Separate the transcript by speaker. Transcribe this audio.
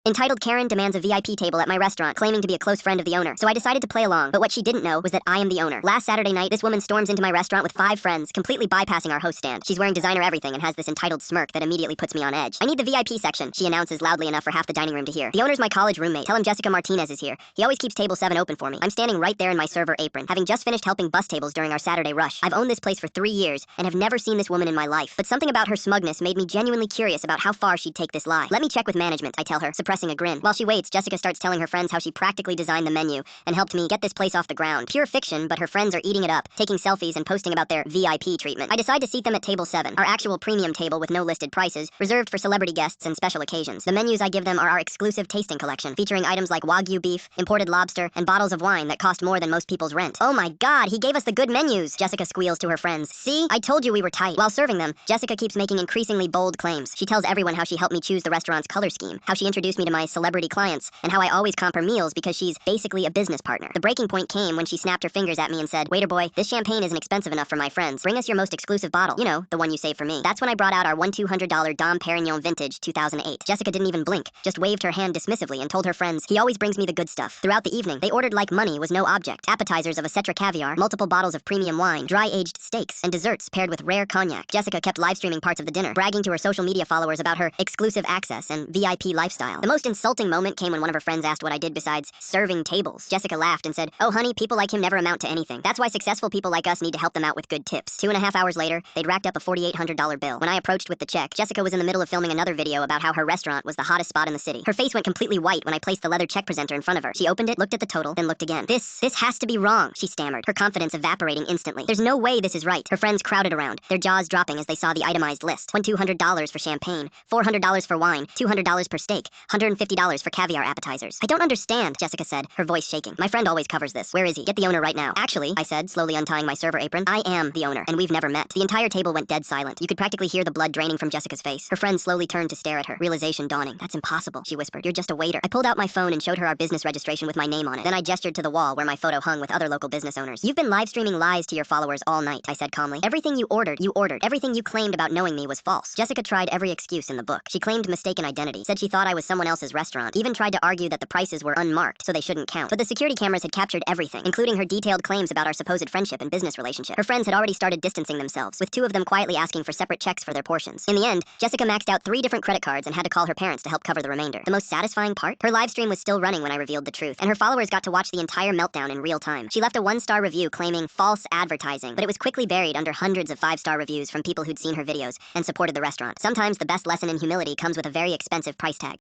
Speaker 1: entitled Karen demands a VIP table at my restaurant, claiming to be a close friend of the owner. So I decided to play along, but what she didn't know was that I am the owner. Last Saturday night, this woman storms into my restaurant with 5 friends, completely bypassing our host stand. She's wearing designer everything and has this entitled smirk that immediately puts me on edge. I need the VIP section, she announces loudly enough for half the dining room to hear. The owner's my college roommate. Tell him Jessica Martinez is here. He always keeps table 7 open for me. I'm standing right there in my server apron, having just finished helping bus tables during our Saturday rush. I've owned this place for 3 years and have never seen this woman in my life. But something about her smugness made me genuinely curious about how far she'd take this lie. Let me check with management, I tell her, suppressing a grin. While she waits, Jessica starts telling her friends how she practically designed the menu and helped me get this place off the ground. Pure fiction, but her friends are eating it up, taking selfies and posting about their VIP treatment. I decide to seat them at table 7, our actual premium table with no listed prices, reserved for celebrity guests and special occasions. The menus I give them are our exclusive tasting collection, featuring items like Wagyu beef, imported lobster, and bottles of wine that cost more than most people's rent. Oh my god, he gave us the good menus, Jessica squeals to her friends. See? I told you we were tight. While serving them, Jessica keeps making increasingly bold claims. She tells everyone how she helped me choose the restaurant's color scheme, how she introduced me to my celebrity clients, and how I always comp her meals because she's basically a business partner. The breaking point came when she snapped her fingers at me and said, "Waiter boy, this champagne isn't expensive enough for my friends. Bring us your most exclusive bottle. You know, the one you saved for me." That's when I brought out our $200 Dom Perignon Vintage 2008. Jessica didn't even blink, just waved her hand dismissively and told her friends, "He always brings me the good stuff." Throughout the evening, they ordered like money was no object. Appetizers of Acetra caviar, multiple bottles of premium wine, dry-aged steaks, and desserts paired with rare cognac. Jessica kept live streaming parts of the dinner, bragging to her social media followers about her exclusive access and VIP lifestyle. The most insulting moment came when one of her friends asked what I did besides serving tables. Jessica laughed and said, "Oh honey, people like him never amount to anything. That's why successful people like us need to help them out with good tips." 2.5 hours later, they'd racked up a $4,800 bill. When I approached with the check, Jessica was in the middle of filming another video about how her restaurant was the hottest spot in the city. Her face went completely white when I placed the leather check presenter in front of her. She opened it, looked at the total, then looked again. This has to be wrong, she stammered, her confidence evaporating instantly. "There's no way this is right." Her friends crowded around, their jaws dropping as they saw the itemized list. $200 for champagne, $400 for wine, $200 per steak, $150 for caviar appetizers. "I don't understand," Jessica said, her voice shaking. "My friend always covers this. Where is he? Get the owner right now." "Actually," I said, slowly untying my server apron, "I am the owner, and we've never met." The entire table went dead silent. You could practically hear the blood draining from Jessica's face. Her friend slowly turned to stare at her, realization dawning. "That's impossible," she whispered. "You're just a waiter." I pulled out my phone and showed her our business registration with my name on it. Then I gestured to the wall where my photo hung with other local business owners. "You've been live streaming lies to your followers all night," I said calmly. "Everything you ordered. Everything you claimed about knowing me was false." Jessica tried every excuse in the book. She claimed mistaken identity, said she thought I was someone else's restaurant, even tried to argue that the prices were unmarked, so they shouldn't count. But the security cameras had captured everything, including her detailed claims about our supposed friendship and business relationship. Her friends had already started distancing themselves, with 2 of them quietly asking for separate checks for their portions. In the end, Jessica maxed out 3 different credit cards and had to call her parents to help cover the remainder. The most satisfying part? Her live stream was still running when I revealed the truth, and her followers got to watch the entire meltdown in real time. She left a 1-star review claiming false advertising, but it was quickly buried under hundreds of 5-star reviews from people who'd seen her videos and supported the restaurant. Sometimes the best lesson in humility comes with a very expensive price tag.